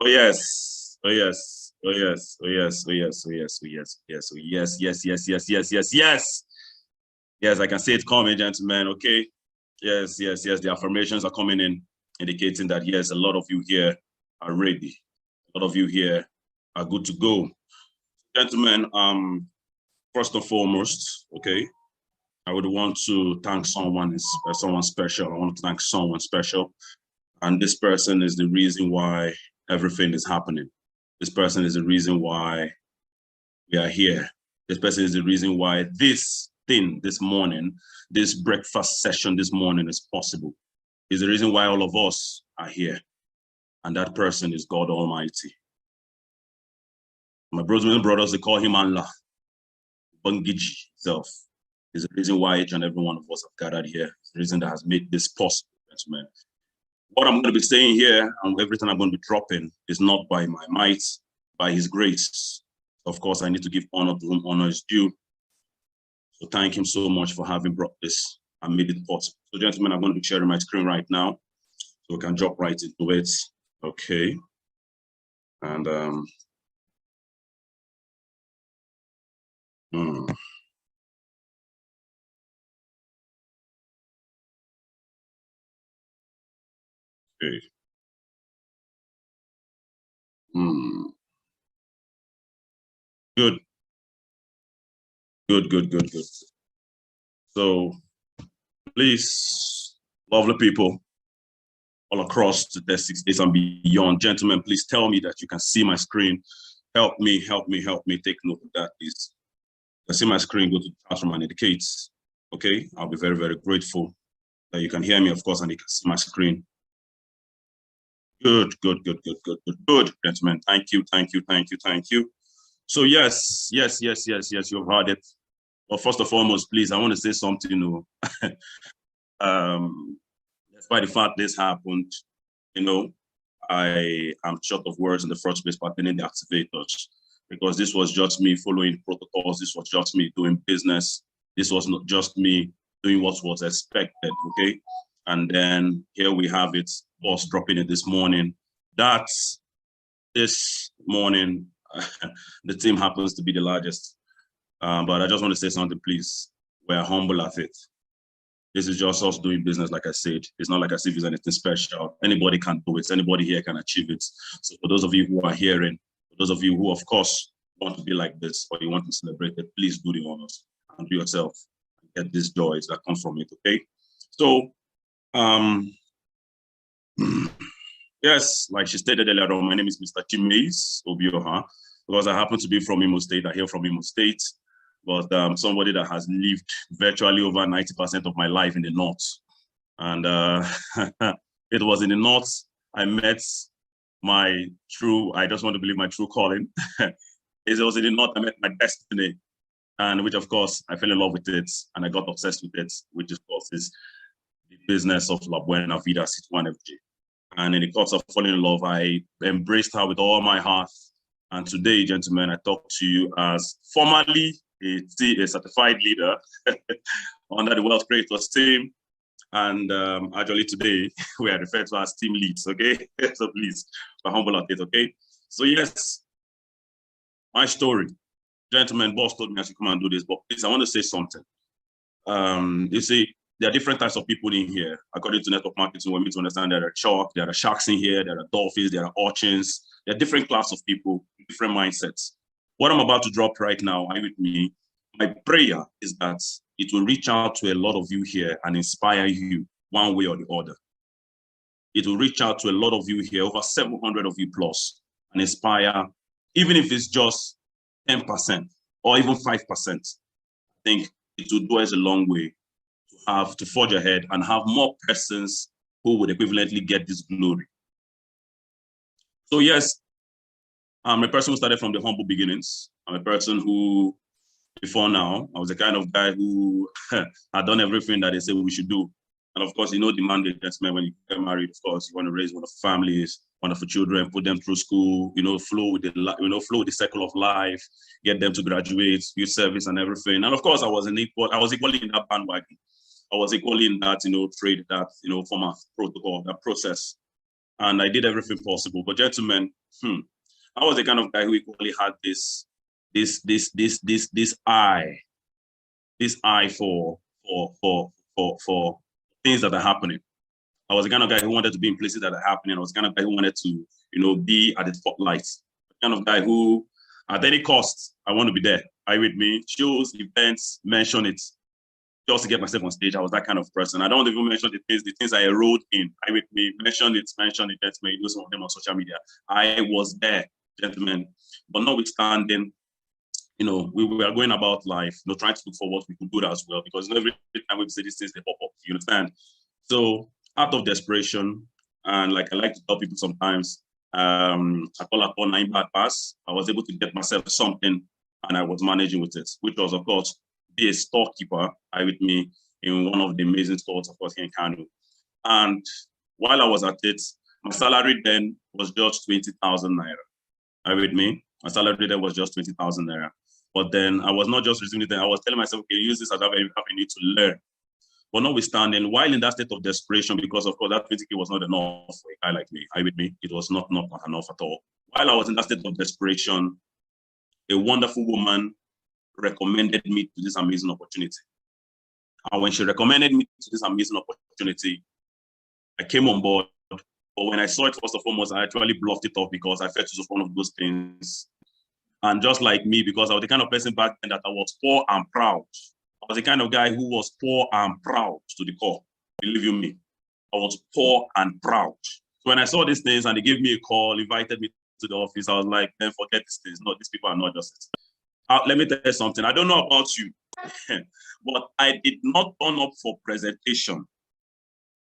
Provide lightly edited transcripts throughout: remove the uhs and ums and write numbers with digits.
Oh yes. Oh yes. Oh yes. Oh yes. Oh yes. Oh yes. Oh yes. Yes. Oh yes. Yes. Yes. Yes. Yes. Yes. Yes. Yes. I can see it coming, gentlemen. Okay. Yes. Yes. Yes. The affirmations are coming in, indicating that yes, a lot of you here are ready. A lot of you here are good to go, gentlemen. First and foremost, okay, I would want to thank someone special. I want to thank someone special. And this person is the reason why everything is happening. This person is the reason why we are here. This person is the reason why this thing this morning, this breakfast session this morning is possible. Is the reason why all of us are here. And that person is God Almighty. My brothers and brothers, they call him Allah. Bungiji self is the reason why each and every one of us have gathered here. It's the reason that has made this possible, gentlemen. What I'm going to be saying here and everything I'm going to be dropping is not by my might, by his grace. Of course, I need to give honor to whom honor is due. So thank him so much for having brought this and made it possible. So gentlemen, I'm going to be sharing my screen right now so we can drop right into it. Okay. And okay. Good. Good. So please, lovely people all across the 6 days and beyond, gentlemen, please tell me that you can see my screen. Help me. Take note of that, please. I see my screen, go to the classroom and indicate. Okay, I'll be very, very grateful that you can hear me, of course, and you can see my screen. Good, gentlemen. Thank you. So yes, you've heard it. Well, first and foremost, please, I want to say something, despite the fact this happened, I am short of words in the first place pertaining the activators, because this was just me following protocols. This was just me doing business. This was not just me doing what was expected, okay? And then here we have it, boss dropping it this morning. That's this morning, the team happens to be the largest. But I just want to say something, please. We're humble at it. This is just us doing business, like I said. It's not like as if it's anything special. Anybody can do it. Anybody here can achieve it. So for those of you who are hearing, for those of you who, of course, want to be like this or you want to celebrate it, please do the honors and do yourself and get these joys that come from it, okay? So, yes, like she stated earlier on, my name is Mr. Chimeziri Obioha, because I happen to be from Imo State. I hail from Imo State. But somebody that has lived virtually over 90% of my life in the North. And it was in the North I met my true, I just want to believe my true calling. It was in the North I met my destiny, and which of course I fell in love with it and I got obsessed with it, which of course is the business of Buena, Vida, C21FG. And in the course of falling in love, I embraced her with all my heart. And today, gentlemen, I talk to you as formerly a certified leader under the Wealth Creators team. And actually today, we are referred to as team leads, okay? So please, be humble at it, okay? So yes, my story. Gentlemen, boss told me I should come and do this, but please, I want to say something. You see, there are different types of people in here. According to network marketing, we need to understand there are sharks in here, there are dolphins, there are urchins, there are different class of people, different mindsets. What I'm about to drop right now, are you with me? My prayer is that it will reach out to a lot of you here and inspire you one way or the other. It will reach out to a lot of you here, over 700 of you plus, and inspire, even if it's just 10% or even 5%. I think it will do us a long way to forge ahead and have more persons who would equivalently get this glory. So yes, I'm a person who started from the humble beginnings. I'm a person who, before now, I was the kind of guy who had done everything that they say we should do. And of course, the mandate that's meant when you get married, of course, you want to raise wonderful families, wonderful children, put them through school, flow with the cycle of life, get them to graduate, youth service and everything. And of course, I was equally in that bandwagon. I was equally in that, trade, that, form of protocol, that process. And I did everything possible. But gentlemen, I was the kind of guy who equally had this eye for things that are happening. I was the kind of guy who wanted to be in places that are happening. I was the kind of guy who wanted to, be at the spotlight. The kind of guy who, at any cost, I want to be there. Are you with me? Shows, events, mention it. Just to get myself on stage, I was that kind of person. I don't even mention the things I enrolled in. Are you with me? Mention it, gentlemen. You do some of them on social media. I was there, gentlemen. But notwithstanding, we were going about life, trying to look for what we could do as well, because every time we say these things, they pop up. You understand? So out of desperation, and like I like to tell people sometimes, I call upon a bad pass. I was able to get myself something, and I was managing with it, which was, of course, be a storekeeper. With me in one of the amazing stores, of course, here in Kano. And while I was at it, my salary then was just 20,000 naira. With me, my salary then was just 20,000 naira. But then I was not just receiving it. I was telling myself, okay, use this as a need to learn. But notwithstanding, while in that state of desperation, because of course that 20K was not enough for a guy like me, with me, it was not enough at all. While I was in that state of desperation, a wonderful woman recommended me to this amazing opportunity. And when she recommended me to this amazing opportunity, I came on board. But when I saw it, first and foremost, I actually bluffed it off because I felt it was one of those things. And just like me, because I was the kind of person back then that I was poor and proud. I was the kind of guy who was poor and proud to the core. Believe you me, I was poor and proud. So when I saw these things and they gave me a call, invited me to the office, I was like, man, forget these things. No, these people are not just it. Let me tell you something. I don't know about you, but I did not turn up for presentation.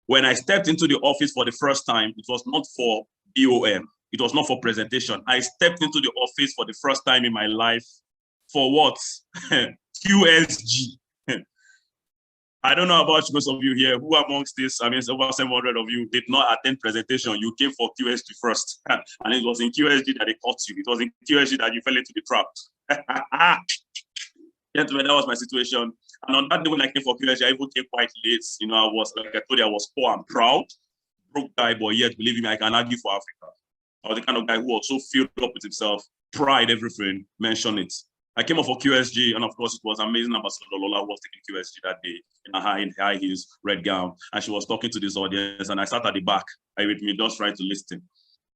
When I stepped into the office for the first time, it was not for BOM. It was not for presentation. I stepped into the office for the first time in my life for what? QSG. I don't know about most of you here. Who amongst this, over 700 of you did not attend presentation. You came for QSG first. And it was in QSG that they caught you. It was in QSG that you fell into the trap. Gentlemen, that was my situation. And on that day when I came for QSG, I even came quite late. I was, like I told you, I was poor and proud. Broke guy, but yet, believe me, I can argue for Africa. I was the kind of guy who was so filled up with himself, pride, everything, mention it. I came up for QSG, and of course, it was amazing. Ambassador Lola who was taking QSG that day in a high heels, red gown, and she was talking to this audience, and I sat at the back, with me, just trying to listen.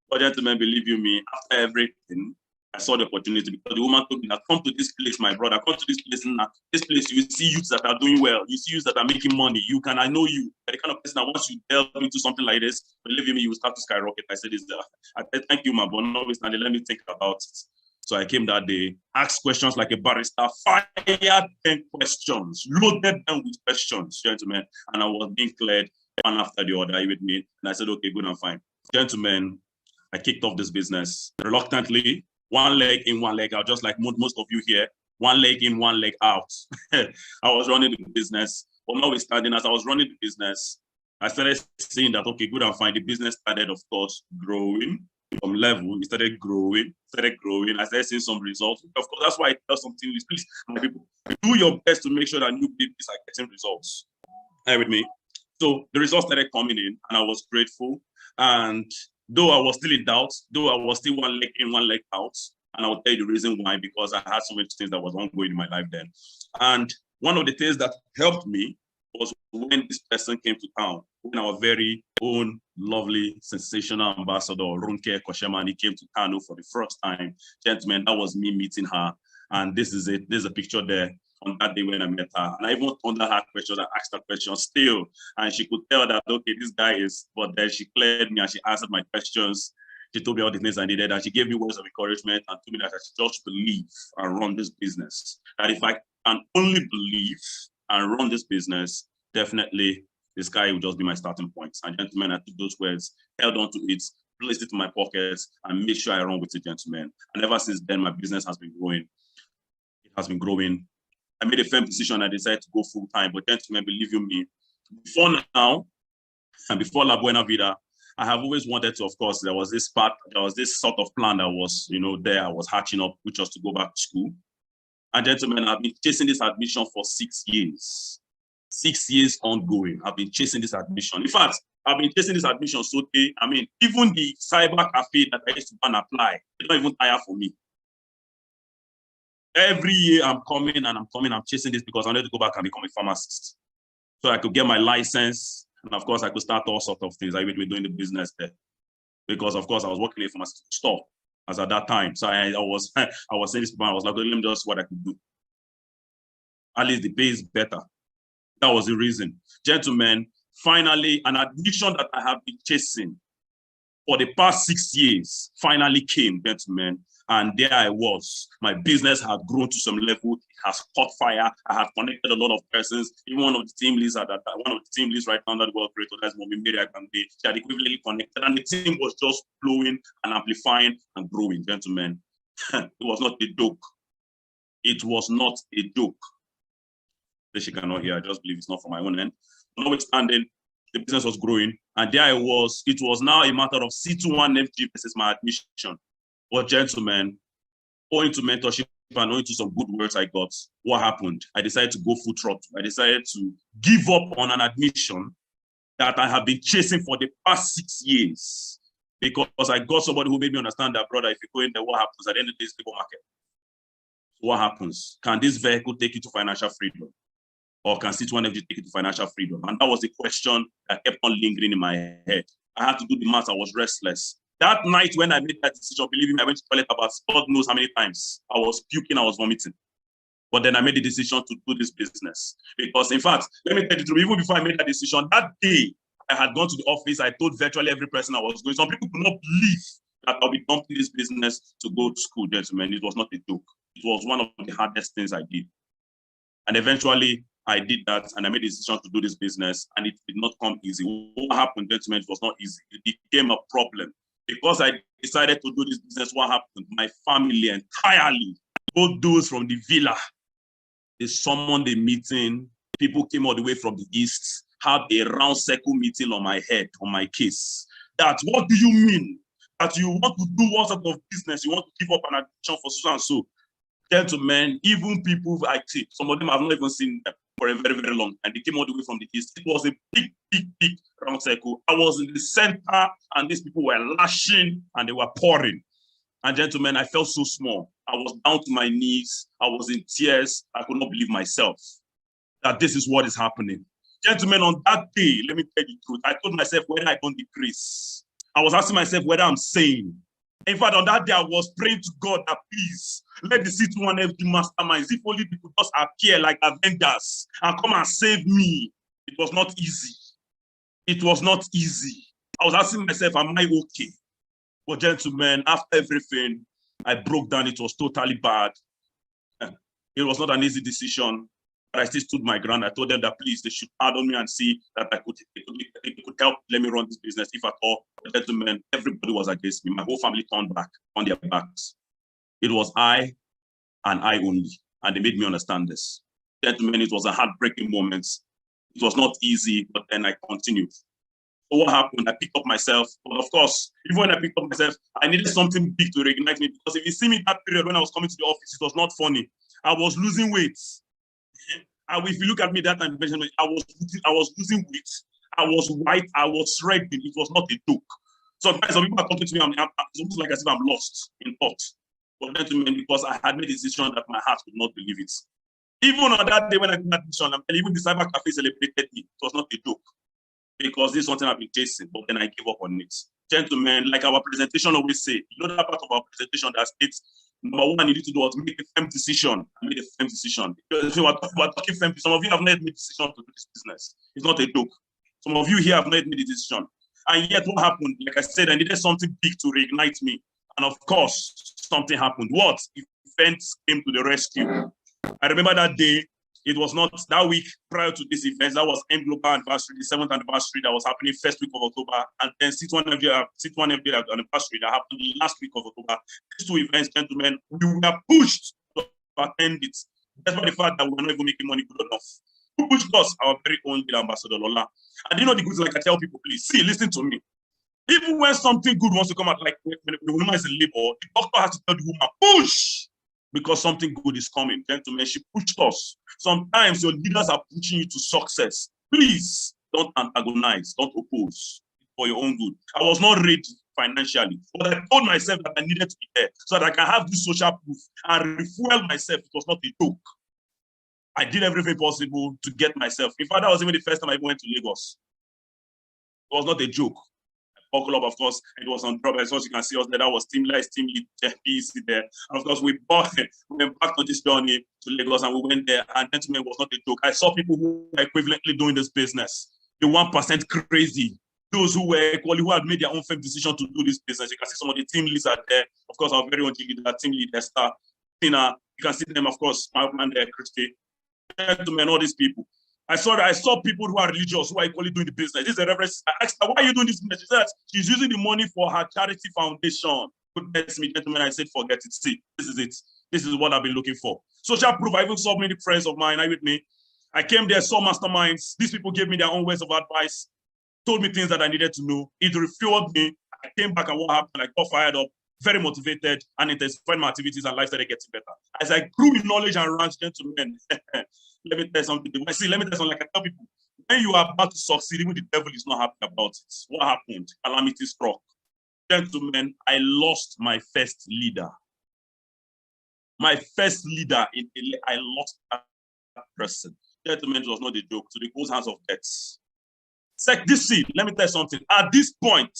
But gentlemen, believe you me, after everything, I saw the opportunity because the woman told me that come to this place, my brother, come to this place. Now, this place, you see youths that are doing well, you see youths that are making money. I know you. The kind of person that once you delve into something like this, believe me, you will start to skyrocket. I said this, thank you, man, but notwithstanding, let me think about it. So I came that day, asked questions like a barrister, fired 10 questions, loaded them with questions, gentlemen. And I was being cleared one after the other with me. And I said, okay, good and fine. Gentlemen, I kicked off this business reluctantly, one leg in, one leg out, just like most of you here, one leg in, one leg out. I was running the business. But notwithstanding, as I was running the business, I started seeing that, okay, good and fine. The business started, of course, growing. From level, it started growing. I started seeing some results. Of course, that's why I tell something. Please, my people, do your best to make sure that new babies are getting results. Are you with me? So the results started coming in, and I was grateful. And though I was still in doubt, though I was still one leg in, one leg out, and I'll tell you the reason why, because I had so many things that was ongoing in my life then. And one of the things that helped me was when this person came to town, when our very own lovely, sensational ambassador, Runke Koshemani, came to Kano for the first time. Gentlemen, that was me meeting her. And this is it. There's a picture there on that day when I met her. And I even under her questions and asked her questions still. And she could tell that, okay, this guy is, but then she cleared me and she answered my questions. She told me all the things I needed, and she gave me words of encouragement and told me that I should just believe and run this business. That if I can only believe and run this business, definitely the sky will just be my starting point. And gentlemen, I took those words, held on to it, placed it in my pockets, and made sure I run with it, gentlemen. And ever since then, my business has been growing. It has been growing. I made a firm decision. I decided to go full time. But gentlemen, believe you me, before now, and before La Buena Vida, I have always wanted to, of course, there was this sort of plan that was, there, I was hatching up, which was to go back to school. And gentlemen, I've been chasing this admission for 6 years. 6 years ongoing. I've been chasing this admission. In fact, I've been chasing this admission so they, I mean, even the cyber cafe that I used to go and apply, they don't even tire for me. Every year I'm coming, I'm chasing this because I need to go back and become a pharmacist. So I could get my license, and of course I could start all sorts of things. I would be doing the business there. Because of course I was working in a pharmaceutical store as at that time. So I was saying this, I was like, let me just what I could do. At least the pay is better. That was the reason. Gentlemen, finally, an admission that I have been chasing for the past 6 years finally came, gentlemen. And there I was. My business had grown to some level. It has caught fire. I have connected a lot of persons. Even one of the team leads right now that work great. That's Mommy Mary. She had equivalently connected, and the team was just flowing and amplifying and growing, gentlemen. It was not a joke. It was not a joke. She cannot hear. I just believe it's not from my own end. Notwithstanding, the business was growing, and there I was. It was now a matter of C21FG versus my admission. But gentlemen, owing to mentorship and owing to some good words I got, what happened? I decided to go full throttle. I decided to give up on an admission that I have been chasing for the past 6 years, because I got somebody who made me understand that, brother, if you go in there, what happens at the end of this labor market? What happens? Can this vehicle take you to financial freedom? Or can C21FG take you to financial freedom? And that was the question that kept on lingering in my head. I had to do the math. I was restless. That night when I made that decision, believe me, I went to the toilet about God knows how many times. I was puking, I was vomiting. But then I made the decision to do this business. Because in fact, let me tell you the truth, even before I made that decision, that day I had gone to the office, I told virtually every person I was going. Some people could not believe that I'll be dumping this business to go to school, gentlemen. It was not a joke. It was one of the hardest things I did. And eventually, I did that, and I made a decision to do this business, and it did not come easy. What happened, gentlemen, it was not easy. It became a problem. Because I decided to do this business, what happened? My family entirely, both those from the villa, they summoned a meeting. People came all the way from the east, had a round circle meeting on my head, on my case. That, what do you mean? That you want to do one sort of business, you want to give up an addiction for so and so? Gentlemen, even people I take, some of them I've not even seen them for a very, very long time. They came all the way from the east. It was a big, big, big round circle. I was in the center, and these people were lashing and they were pouring. And gentlemen, I felt so small. I was down to my knees. I was in tears. I could not believe myself that this is what is happening. Gentlemen, on that day, let me tell you the truth. I told myself whether I don't decrease. I was asking myself whether I'm sane. In fact, on that day, I was praying to God that please let the C21FG masterminds, if only they could just appear like Avengers and come and save me. It was not easy. It was not easy. I was asking myself, am I okay? But gentlemen, after everything, I broke down. It was totally bad. It was not an easy decision, but I still stood my ground. I told them that please, they should pardon me and see that they could help let me run this business, if at all. But gentlemen, everybody was against me. My whole family turned back on their backs. It was I and I only, and they made me understand this. Gentlemen, it was a heartbreaking moment. It was not easy, but then I continued. So what happened? I picked up myself. But of course, even when I picked up myself, I needed something big to reignite me, because if you see me that period when I was coming to the office, it was not funny. I was losing weight. And if you look at me that time, I was losing weight. I was white. I was shredding. It was not a joke. Sometimes some people are talking to me, it's almost like as if I'm lost in thought. But gentlemen, because I had made a decision that my heart could not believe it. Even on that day when I made that decision, even the cyber cafe celebrated me. It was not a joke, because this is something I've been chasing, but then I gave up on it. Gentlemen, like our presentation always say, you know that part of our presentation that states, number one, you need to do was make a firm decision. I made a firm decision. Because we're talking firm. Some of you have not made a decision to do this business. It's not a joke. Some of you here have not made a decision. And yet what happened? Like I said, I needed something big to reignite me. And of course, something happened. What? Events came to the rescue. I remember that day. It was not that week prior to this event. That was M Global anniversary, the 7th anniversary that was happening first week of October. And then C21FG anniversary that happened last week of October. These two events, gentlemen, we were pushed to attend it. Despite the fact that we were not even making money good enough. Who pushed us? Our very own ambassador, Lola. And you know the good thing, like I tell people, please, see, listen to me. Even when something good wants to come out, like when the woman is in labor, the doctor has to tell the woman, push! Because something good is coming. Gentlemen, she pushed us. Sometimes your leaders are pushing you to success. Please, Don't antagonize. Don't oppose for your own good. I was not ready financially, but I told myself that I needed to be there so that I can have this social proof and refuel myself. It was not a joke. I did everything possible to get myself. In fact, that was even the first time I went to Lagos. It was not a joke. Buckle up, of course, it was on drop. As you can see us there, that was team lead, PEC there. And of course, we went back on this journey to Lagos and we went there. And gentlemen, it was not a joke. I saw people who were equivalently doing this business. The 1% crazy. Those who were equally, who had made their own firm decision to do this business. You can see some of the team leads are there. Of course, our very own leader, team lead, Esther, Tina. You can see them, of course, my man there, Christy. Gentlemen, all these people. I saw people who are religious who are equally doing the business. This is a reference. I asked her, why are you doing this business? She said she's using the money for her charity foundation. Goodness me, gentlemen, I said, forget it. See, this is it. This is what I've been looking for. Social proof. I even saw many friends of mine. Are you with me? I came there, saw masterminds. These people gave me their own words of advice, told me things that I needed to know. It refueled me. I came back and what happened? I got fired up, very motivated, and intensified my activities and life started getting better. As I grew in knowledge and rank, gentlemen, let me tell you something. See, let me tell you something. Like I tell people, when you are about to succeed, even the devil is not happy about it. What happened? Calamity struck. Gentlemen, I lost my first leader. My first leader, I lost that person. Gentlemen, it was not a joke. To the close hands of death. Let me tell you something. At this point,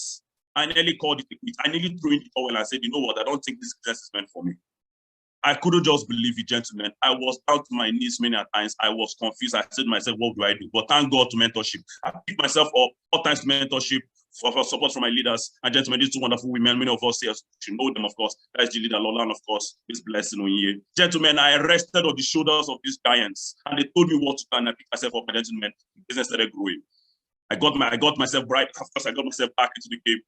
I nearly called it a quit. I nearly threw in the towel and said, you know what? I don't think this business is meant for me. I couldn't just believe it, gentlemen. I was down to my knees many times. I was confused. I said to myself, what do I do? But thank God to mentorship. I picked myself up all times to mentorship, for support from my leaders. And gentlemen, these two wonderful women, many of us here should know them, of course. That's the leader, Lola, and of course, this blessing on you. Gentlemen, I rested on the shoulders of these giants, and they told me what to do, and I picked myself up, and gentlemen, the business started growing. I got myself bright. Of course, I got myself back into the game.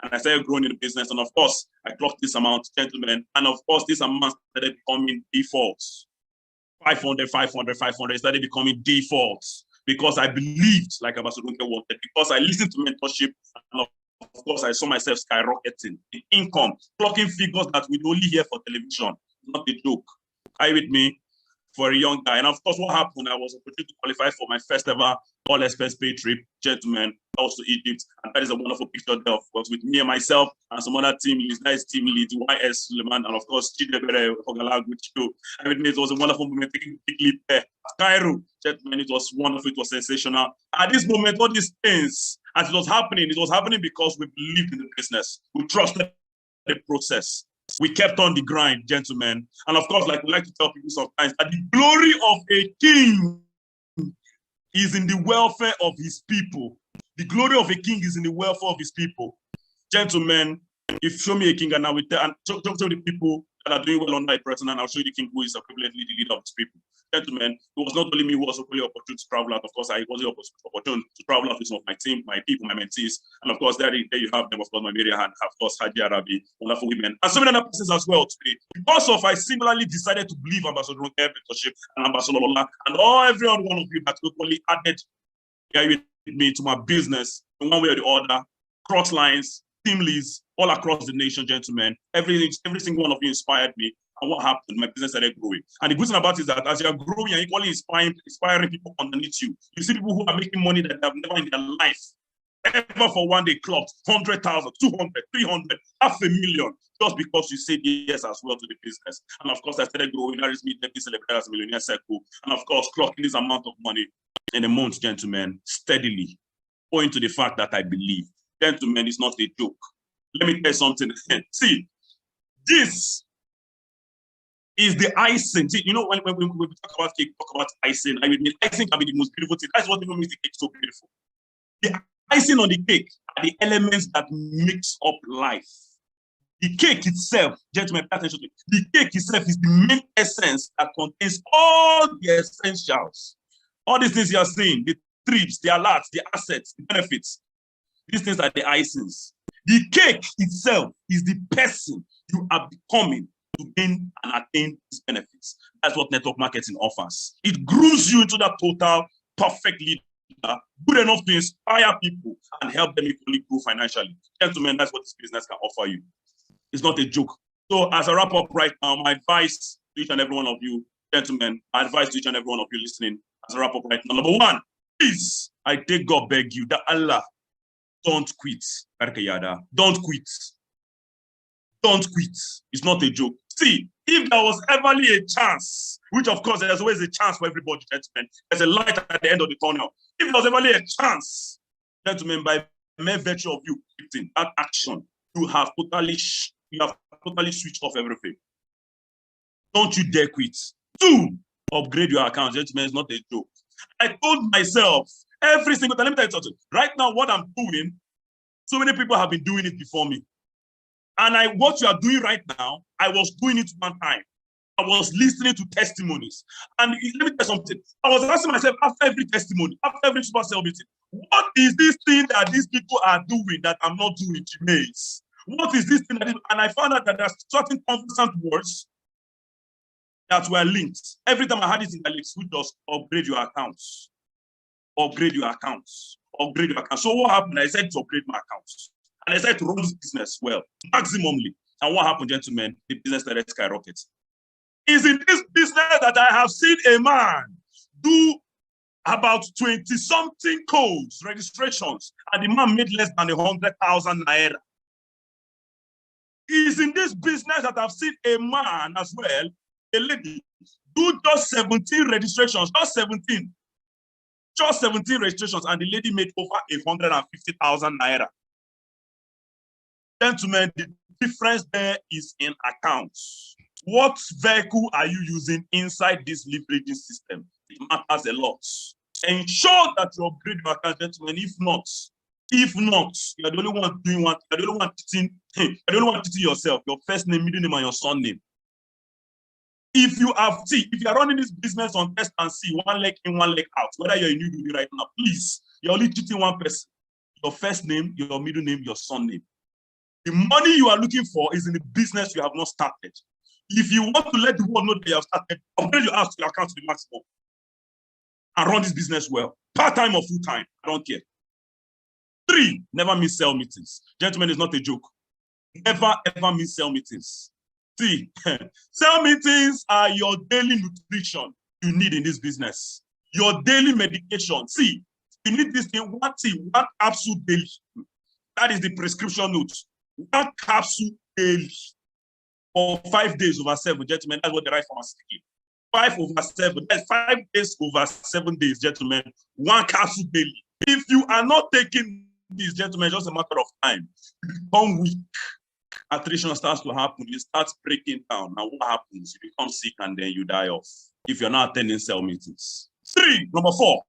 And I started growing in the business. And of course, I clocked this amount, gentlemen. And of course, this amount started becoming defaults. 500 started becoming defaults. Because I believed, like Ambassador wanted, because I listened to mentorship. And of course, I saw myself skyrocketing in income, clocking figures that we'd only hear for television. Not a joke. Are you with me? For a young guy. And of course, what happened, I was opportunity to qualify for my first ever all-expense paid trip, gentlemen, also Egypt. And that is a wonderful picture there, of course, with me and myself and some other team leads, nice team leads, YS Suleiman, and of course, Chidebere Hogala Gucho. I mean, it was a wonderful moment, taking a big leap there. Cairo, gentlemen, it was wonderful, it was sensational. At this moment, all these things, as it was happening because we believed in the business. We trusted the process. We kept on the grind, gentlemen. And of course, like we like to tell people sometimes, that the glory of a king is in the welfare of his people. The glory of a king is in the welfare of his people. Gentlemen, if show me a king and I will tell, and show the people that are doing well under a person, and I'll show you the king who is equivalently the leader of his people. Gentlemen, it was not only me who was really opportunity to travel out. Of course, I was opportunity to travel out with some of my team, my people, my mentees. And of course, there you have them, of course, my Maria and of course, Hadi Arabi, wonderful women. And so many other persons as well today. Because of I similarly decided to believe Ambassador mentorship and Ambassador Lola and every one of you that equally added with me to my business in one way or the other, cross lines, team leads, all across the nation, gentlemen. Every single one of you inspired me. And what happened? My business started growing. And the good thing about it is that as you're growing, you're equally inspiring people underneath you. You see people who are making money that they have never in their life ever for one day clocked 100,000, 200, 300, 500,000, just because you said yes as well to the business. And of course, I started growing. That is me getting celebrated as a millionaire circle. And of course, clocking this amount of money in a month, gentlemen, steadily, owing to the fact that I believe. Gentlemen, it's not a joke. Let me tell you something. See, this is the icing. See, you know, when we talk about cake, talk about icing. I mean, icing can be the most beautiful thing. That's what even makes the cake so beautiful. The icing on the cake are the elements that mix up life. The cake itself, gentlemen, pay attention to it. The cake itself is the main essence that contains all the essentials. All these things you are seeing, the trips, the alerts, the assets, the benefits. These things are the icings. The cake itself is the person you are becoming to gain and attain these benefits. That's what network marketing offers. It grooms you into that total perfect leader, good enough to inspire people and help them equally grow financially. Gentlemen, that's what this business can offer you. It's not a joke. So as a wrap up right now, my advice to each and every one of you, gentlemen, my advice to each and every one of you listening, as a wrap up right now, number one, please I take God beg you that Allah, don't quit. Don't quit. Don't quit. It's not a joke. See, if there was ever a chance, which of course there's always a chance for everybody, gentlemen, there's a light at the end of the tunnel. If there was ever a chance, gentlemen, by mere virtue of you quitting that action, you have totally switched off everything. Don't you dare quit. 2, upgrade your account, gentlemen. It's not a joke. I told myself every single time. Let me tell you something. Right now, what I'm doing, so many people have been doing it before me. And what you are doing right now, I was doing it one time. I was listening to testimonies. And let me tell you something. I was asking myself after every testimony, after every super cell meeting, what is this thing that these people are doing that I'm not doing, Chimez? What is this thing and I found out that there's certain constant words that were linked. Every time I had it in the lips, which was upgrade your accounts. Upgrade your accounts. Upgrade your accounts. So what happened? I said to upgrade my accounts. And I said to run this business well, maximally. And what happened, gentlemen? The business started skyrocketing. It's in this business that I have seen a man do about 20-something codes, registrations, and the man made less than 100,000 naira. It's in this business that I've seen a man as well, a lady, do just 17 registrations, just 17 registrations, and the lady made over 150,000 naira. Gentlemen, the difference there is in accounts. What vehicle are you using inside this leveraging system? It matters a lot. Ensure that you upgrade your account, gentlemen. If not, you're the only one doing what you're the only one teaching yourself, your first name, middle name, and your surname. If you are running this business on test and see, one leg in, one leg out, whether you're a newbie right now, please, you're only cheating one person. Your first name, your middle name, your surname. The money you are looking for is in the business you have not started. If you want to let the world know that you have started, upgrade your account to the maximum and run this business well. Part-time or full-time, I don't care. 3, never miss sell meetings. Gentlemen, it's not a joke. Never, ever miss sell meetings. See, sell meetings are your daily nutrition you need in this business. Your daily medication. See, you need this thing, one capsule daily. That is the prescription note. 1 capsule daily for 5 days over 7, gentlemen. That's what the right pharmacy give. 5 over 7. That's 5 days over 7 days, gentlemen. 1 capsule daily. If you are not taking this, gentlemen, just a matter of time. You become weak. Attrition starts to happen. You start breaking down. Now, what happens? You become sick and then you die off. If you're not attending cell meetings. 3, number 4.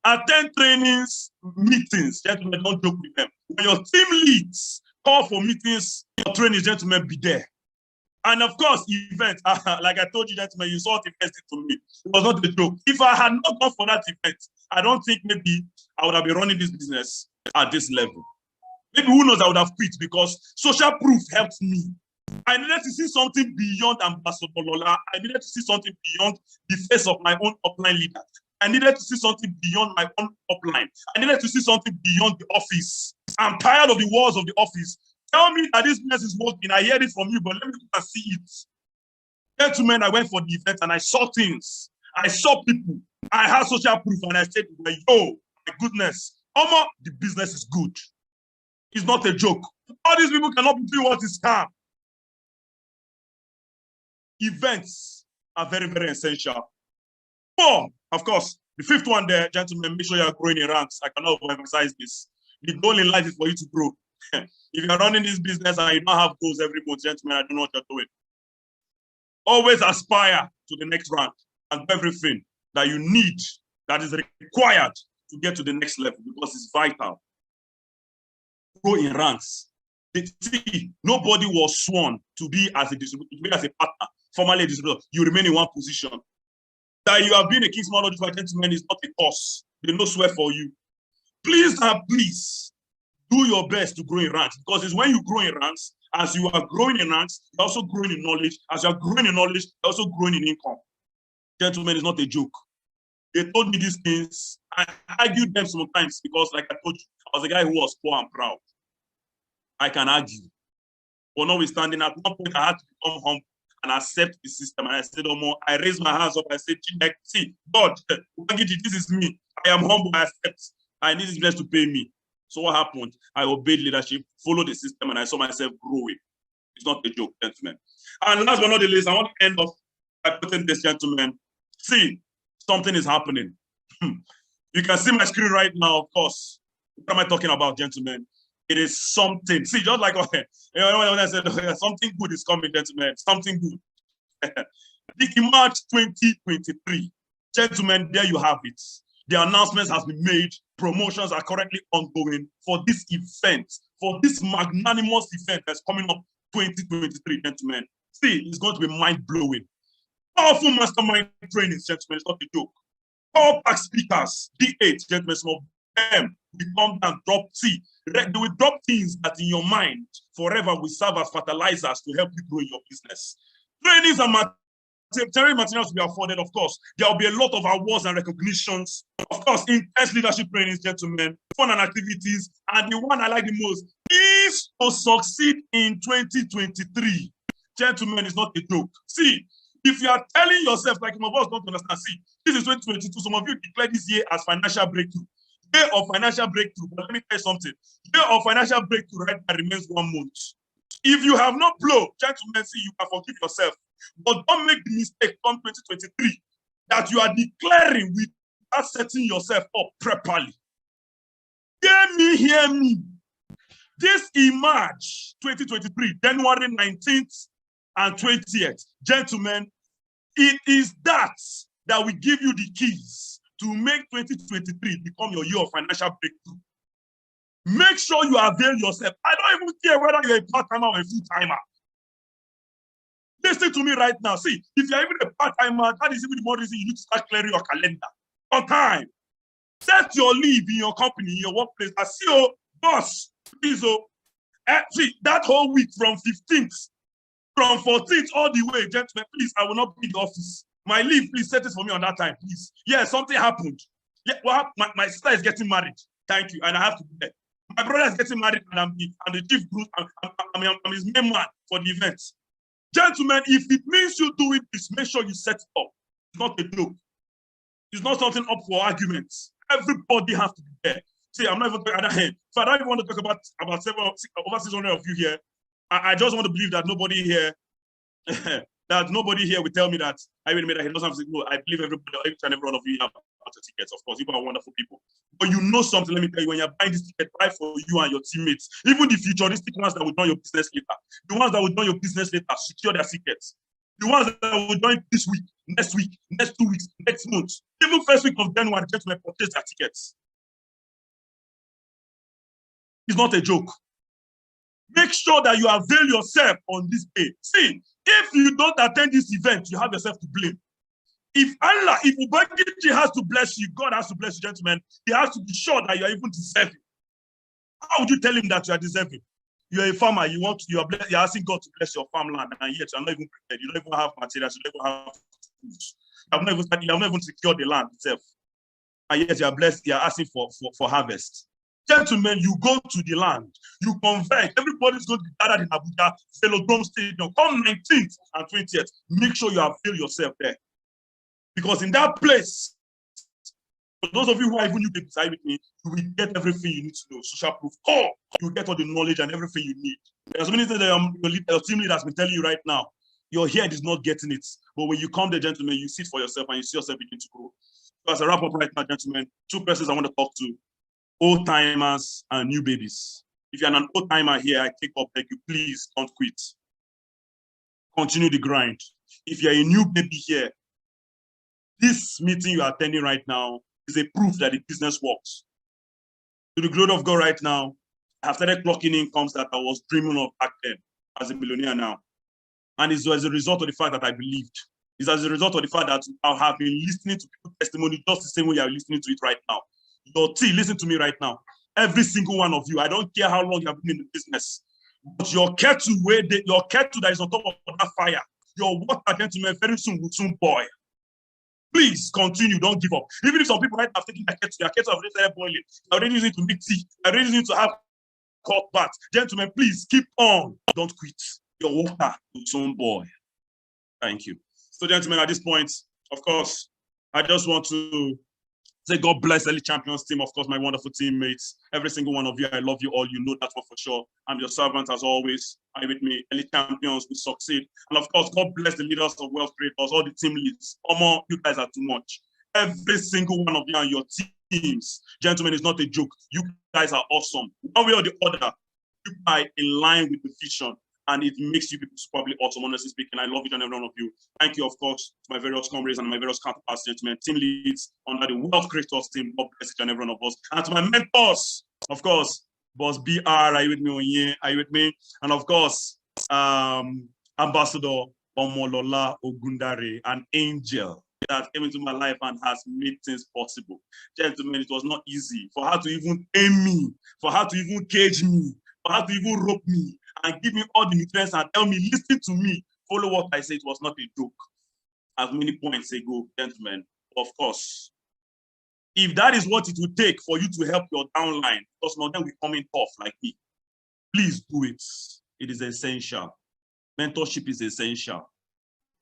Attend trainings, meetings. Gentlemen, don't joke with them. When your team leads, call for meetings, your trainings, gentlemen, be there. And of course, events, like I told you, gentlemen, you saw it invested to me. It was not a joke. If I had not gone for that event, I don't think maybe I would have been running this business at this level. Maybe who knows, I would have quit because social proof helped me. I needed to see something beyond Ambassador Lola. I needed to see something beyond the face of my own upline leader. I needed to see something beyond my own upline. I needed to see something beyond the office. I'm tired of the walls of the office. Tell me that this business is working. I heard it from you, but let me go and see it. Gentlemen, I went for the event and I saw things. I saw people. I had social proof and I said, well, yo, my goodness, Omo, the business is good. It's not a joke. All these people cannot be doing what is scam. Events are very, very essential. 4, of course, the 5th one there, gentlemen, make sure you are growing in ranks. I cannot emphasize this. The goal in life is for you to grow. If you're running this business and you don't have goals every month, gentlemen, I don't know what you're doing. Always aspire to the next rank and everything that you need, that is required to get to the next level because it's vital. Grow in ranks. Nobody was sworn to be as a distributor, to be as a partner, formerly a distributor. You remain in one position. That you have been a King's Man Logical gentleman is not a cause. They no swear for you. Please, please do your best to grow in ranks because it's when you grow in ranks, as you are growing in ranks, you're also growing in knowledge. As you're growing in knowledge, you're also growing in income. Gentlemen, it's not a joke. They told me these things. I argued them sometimes because, like I told you, I was a guy who was poor and proud. I can argue. But notwithstanding, at one point, I had to become humble and accept the system. And I said, oh, more. I raised my hands up. I said, see, God, this is me. I am humble. I accept. I need this business to pay me. So what happened? I obeyed leadership, followed the system, and I saw myself growing. It's not a joke, gentlemen. And last but not the least, I want to end off by putting this, gentlemen. See, something is happening. You can see my screen right now, of course. What am I talking about, gentlemen? It is something. See, just like when I said something good is coming, gentlemen. Something good. In March 2023, gentlemen, there you have it. The announcements have been made. Promotions are currently ongoing for this event, for this magnanimous event that's coming up 2023, gentlemen. See, it's going to be mind-blowing. Powerful mastermind training, gentlemen. It's not a joke. Power pack speakers, D8, gentlemen, some of them will come down, drop tea. They will drop things that in your mind forever will serve as fertilizers to help you grow in your business. Trainings and materials to be afforded, of course. There will be a lot of awards and recognitions. Of course, intense leadership trainings, gentlemen, fun and activities. And the one I like the most is to succeed in 2023. Gentlemen, it's not a joke. See, if you are telling yourself, like some of us don't understand, see, this is 2022. Some of you declare this year as financial breakthrough. Year of financial breakthrough. But let me tell you something. Year of financial breakthrough right now remains 1 month. If you have not blown, gentlemen, see, you can forgive yourself. But don't make the mistake come 2023 that you are declaring without setting yourself up properly. Hear me. This in March 2023, January 19th and 20th, gentlemen, it is that will give you the keys to make 2023 become your year of financial breakthrough. Make sure you avail yourself. I don't even care whether you're a part-timer or a full-timer. Listen to me right now. See, if you're even a part-timer, that is even the more reason you need to start clearing your calendar on time. Set your leave in your company, in your workplace. I see, oh, boss, please, oh, see, that whole week from 15th, from 14th all the way, gentlemen, please, I will not be in the office. My leave, please set it for me on that time, please. Yeah, something happened. Yeah, well, my sister is getting married. Thank you, and I have to be there. My brother is getting married, and I'm the chief group. I'm his main man for the event. Gentlemen, if it means you do it, please make sure you set it up. It's not a joke. It's not something up for arguments. Everybody has to be there. See, I'm not even talking other hand. So I don't even want to talk about over 600 of you here. I just want to believe that nobody here will tell me that I will make that he doesn't have to go. I believe everybody, each and every one of you have tickets. Of course, you are wonderful people. But you know something, let me tell you, when you're buying this ticket, buy for you and your teammates. Even the futuristic ones that will join your business later. The ones that will join your business later, secure their tickets. The ones that will join this week, next 2 weeks, next month, even first week of January, gentlemen, purchase their tickets. It's not a joke. Make sure that you avail yourself on this day. See, if you don't attend this event, you have yourself to blame. If Ubangiji has to bless you, God has to bless you, gentlemen. He has to be sure that you are even deserving. How would you tell him that you are deserving? You're a farmer. You're asking God to bless your farmland, and yet you're not even prepared. You don't even have materials. You don't even have foods. You have not even secured the land itself, and yet you are blessed. You are asking for harvest. Gentlemen, you go to the land, you convert. Everybody's going to be gathered in Abuja, Velodrome Stadium. Come 19th and 20th. Make sure you avail yourself there. Because in that place, for those of you who are even UK beside with me, you will get everything you need to know. Social proof. You will get all the knowledge and everything you need. There's many things that your team leader has been telling you right now. Your head is not getting it. But when you come there, gentlemen, you sit for yourself and you see yourself begin to grow. So as a wrap up right now, gentlemen, 2 persons I want to talk to. Old timers and new babies. If you're an old timer here, I take up, beg you, please don't quit. Continue the grind. If you're a new baby here, this meeting you are attending right now is a proof that the business works. To the glory of God right now, I have started clocking incomes that I was dreaming of back then as a millionaire now. And it's as a result of the fact that I believed. It's as a result of the fact that I have been listening to people's testimony just the same way you are listening to it right now. Your team, listen to me right now. Every single one of you, I don't care how long you have been in the business, but your kettle that is on top of that fire, your water, gentlemen, very soon will soon boil. Please continue, don't give up. Even if some people might have taken their kettle already started boiling, they're already using it to make tea, they're already using it to have hot bath. Gentlemen, please keep on. Don't quit. Your water will soon boil. Thank you. So, gentlemen, at this point, of course, I just want to Say God bless Elite Champions team, of course, my wonderful teammates. Every single one of you, I love you all. You know that one for sure. I'm your servant as always. Are you with me? Elite Champions, we succeed. And of course, God bless the leaders of Wealth Creators, all the team leads. Omo, you guys are too much. Every single one of you and your teams. Gentlemen, it's not a joke. You guys are awesome. One way or the other, you are in line with the vision. And it makes you people superbly awesome, honestly speaking. I love each and every one of you. Thank you, of course, to my various comrades and my various counterparts, gentlemen, team leads under the Wealth Creators team. God bless each and every one of us. And to my mentors, of course, Boss BR, are you with me on here? Are you with me? And of course, Ambassador Omolola Ogundare, an angel that came into my life and has made things possible. Gentlemen, it was not easy for her to even aim me, for her to even cage me, for her to even rope me and give me all the nutrients and tell me, listen to me, follow what I say. It was not a joke. As many points ago, gentlemen, of course, if that is what it would take for you to help your downline, because now then we come in tough like me, please do it. It is essential. Mentorship is essential.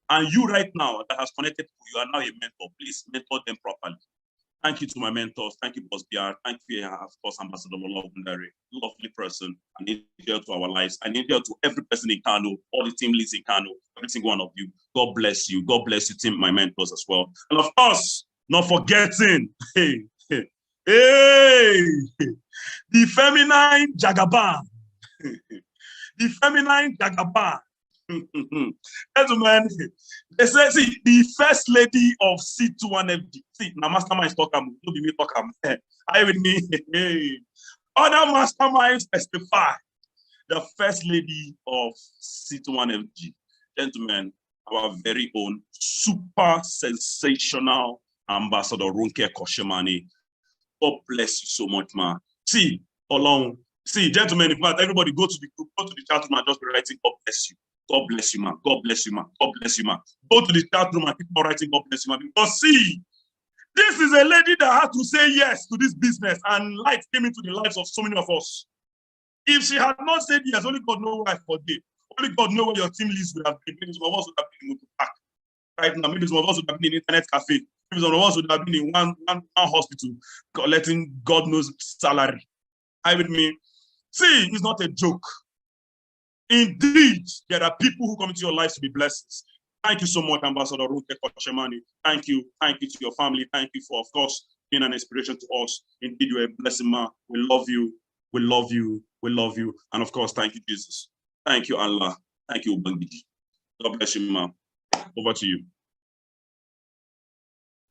And you right now that has connected to you are now a mentor. Please mentor them properly. Thank you to my mentors. Thank you, Boss BR. Thank you, of course, Ambassador Lola Ogundare. Lovely person. An angel to our lives. An angel to every person in Kano, all the team leads in Kano, every single one of you. God bless you. God bless you, team, my mentors as well. And of course, not forgetting, the feminine Jagaban. The feminine Jagaban. Gentlemen, they say, see, the first lady of C21FG. See, now masterminds talk, don't be me talk. I with me. Other masterminds testify. The first lady of C21FG. Gentlemen, our very own super sensational ambassador, Ronke Koshemani. God bless you so much, man. See, along. See, gentlemen, in fact, everybody go to the chat room and just be writing, God bless you. God bless you, man. God bless you, man. God bless you, man. Go to the chat room and keep on writing, God bless you, man. Because see, this is a lady that had to say yes to this business, and light came into the lives of so many of us. If she had not said yes, only God knows why for day. Only God knows where your team leads would have been. Maybe some of us would have been in the park right now. Maybe some of us would have been in an internet cafe. Maybe some of us would have been in one hospital collecting God knows salary. I with me. See, it's not a joke. Indeed, there are people who come into your lives to be blessings. Thank you so much, Ambassador Ronke Koshemani. Thank you. Thank you to your family. Thank you for, of course, being an inspiration to us. Indeed, you're a blessing, man. We love you. We love you. We love you. And of course, thank you, Jesus. Thank you, Allah. Thank you, Ubangiji. God bless you, man. Over to you.